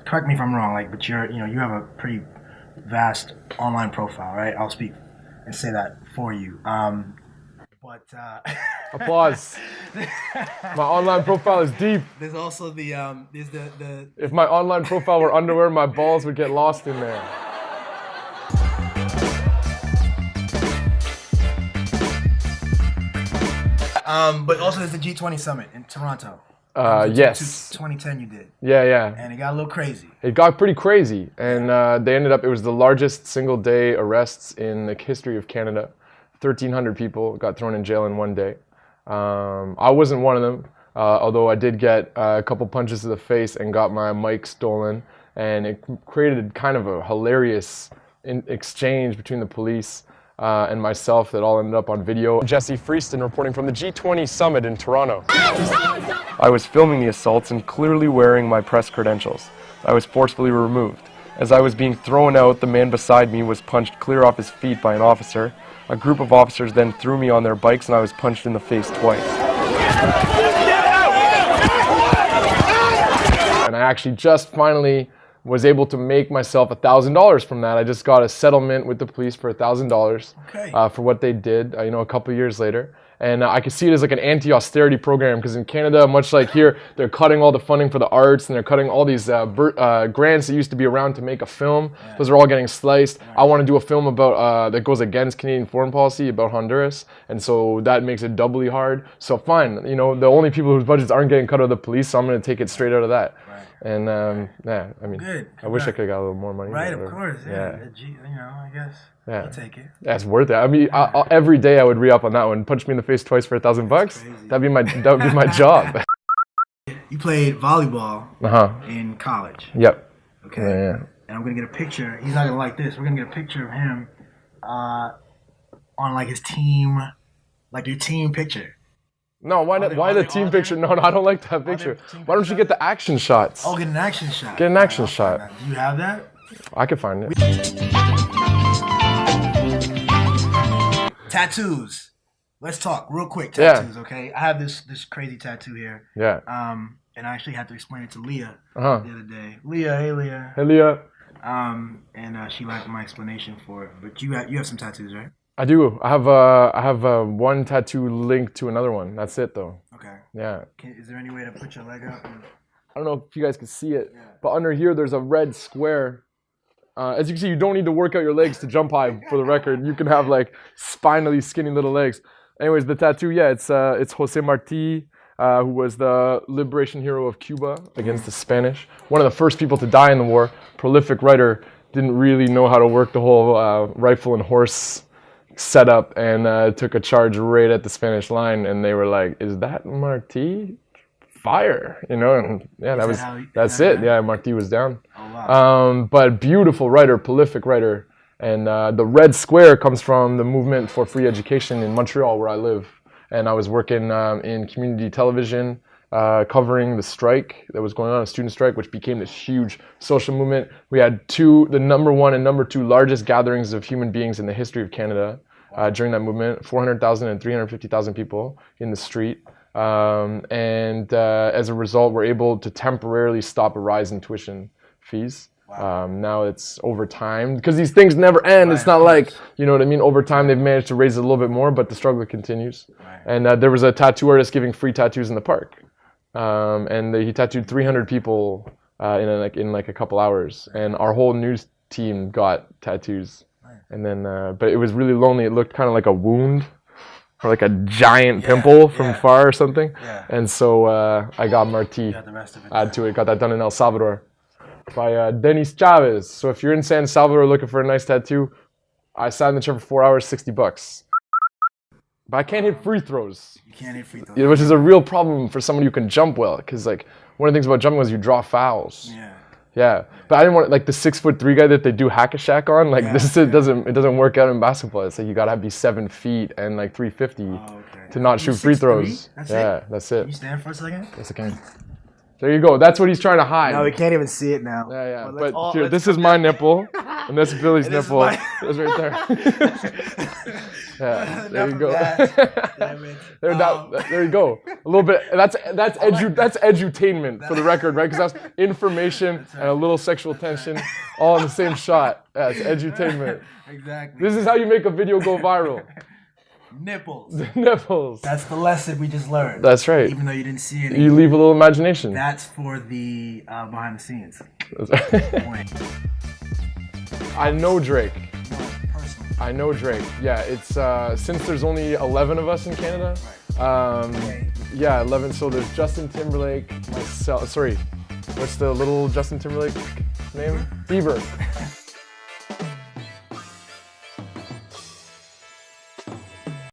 correct me if I'm wrong, like, but you're, you have a pretty vast online profile, right? I'll speak and say that for you. But applause. My online profile is deep. There's also there's the. If my online profile were underwear, my balls would get lost in there. But also there's the G20 summit in Toronto. Yes. 2010 you did. Yeah. And it got a little crazy. It got pretty crazy. And it was the largest single day arrests in the history of Canada. 1,300 people got thrown in jail in one day. I wasn't one of them, although I did get a couple punches to the face and got my mic stolen. And it created kind of a hilarious exchange between the police and myself that all ended up on video. Jesse Freeston reporting from the G20 summit in Toronto. I was filming the assaults and clearly wearing my press credentials. I was forcefully removed. As I was being thrown out, the man beside me was punched clear off his feet by an officer. A group of officers then threw me on their bikes and I was punched in the face twice. And I actually just finally was able to make myself $1,000 from that. I just got a settlement with the police for $1,000 for what they did, a couple years later. And I could see it as like an anti-austerity program because in Canada, much like here, they're cutting all the funding for the arts and they're cutting all these grants that used to be around to make a film. Yeah. Those are all getting sliced. I want to do a film about that goes against Canadian foreign policy about Honduras, and so that makes it doubly hard. So fine, the only people whose budgets aren't getting cut are the police, so I'm going to take it straight out of that. Right. And good. I wish I could have got a little more money. Right, of course. Yeah. I guess. Yeah. I'll take it. That's worth it. I mean, every day I would re-up on that one. Punch me in the face twice for $1,000. That would be my job. You played volleyball in college. Yep. Okay. Yeah. And I'm gonna get a picture. He's not gonna like this. We're gonna get a picture of him on like his team, like your team picture. No, why the team picture? No, I don't like that picture. Why don't you get the action shots? Oh, get an action shot. Get an action shot. Do you have that? I could find it. Tattoos. Let's talk real quick. Tattoos, okay? I have this crazy tattoo here. Yeah. And I actually had to explain it to Leah the Uh-huh. other day. Leah, hey Leah. Hey Leah. And she liked my explanation for it. But you have some tattoos, right? I do. I have one tattoo linked to another one. That's it though. Okay. Yeah. Is there any way to put your leg up? I don't know if you guys can see it, but under here there's a red square. As you can see, you don't need to work out your legs to jump high, for the record. You can have like spinally skinny little legs. Anyways, the tattoo, it's Jose Marti, who was the liberation hero of Cuba against the Spanish. One of the first people to die in the war. Prolific writer, didn't really know how to work the whole rifle and horse setup, and took a charge right at the Spanish line, and they were like, "Is that Marti? Fire!" And that's it. Yeah, Marti was down. Oh, wow. But beautiful writer, prolific writer, and the red square comes from the movement for free education in Montreal, where I live. And I was working in community television, covering the strike that was going on, a student strike, which became this huge social movement. We had the number one and number two largest gatherings of human beings in the history of Canada during that movement. 400,000 and 350,000 people in the street. As a result, we're able to temporarily stop a rise in tuition fees. Wow. Now it's over time, because these things never end. Right, it's not like, over time they've managed to raise it a little bit more, but the struggle continues. Right. And there was a tattoo artist giving free tattoos in the park. He tattooed 300 people in a couple hours. And our whole news team got tattoos. Right. And then, but it was really lonely. It looked kind of like a wound, or like a giant pimple from far or something. Yeah. And so I got Marti, add to it. Got that done in El Salvador by Denis Chavez. So if you're in San Salvador looking for a nice tattoo, I sat in the chair for 4 hours, $60. But I can't hit free throws. You can't hit free throws. Yeah, which is a real problem for somebody who can jump well, because one of the things about jumping was you draw fouls. Yeah. But I didn't want the 6'3" guy that they do hack a Shaq on. It doesn't work out in basketball. It's like you gotta be 7 feet and 350 to not shoot free throws. That's it. Can you stand for a second? Yes, I can. There you go. That's what he's trying to hide. No, we can't even see it now. Yeah. But here, this is my nipple. And that's Billy's And this is nipple. my- That's right there. Yeah, there you Enough go. of that. Damn it. There you go. A little bit. That's edutainment for the record, right? Because that's information and a little sexual tension, all in the same shot. Yeah, it's edutainment. Exactly. This is how you make a video go viral. Nipples. Nipples. That's the lesson we just learned. That's right. Even though you didn't see any. You leave a little imagination. That's for the behind the scenes. Point. I know Drake. No, personally. I know Drake. Yeah, it's since there's only 11 of us in Canada. Okay. Yeah, 11. So there's Justin Timberlake, myself. Sorry, what's the little Justin Timberlake name? Bieber.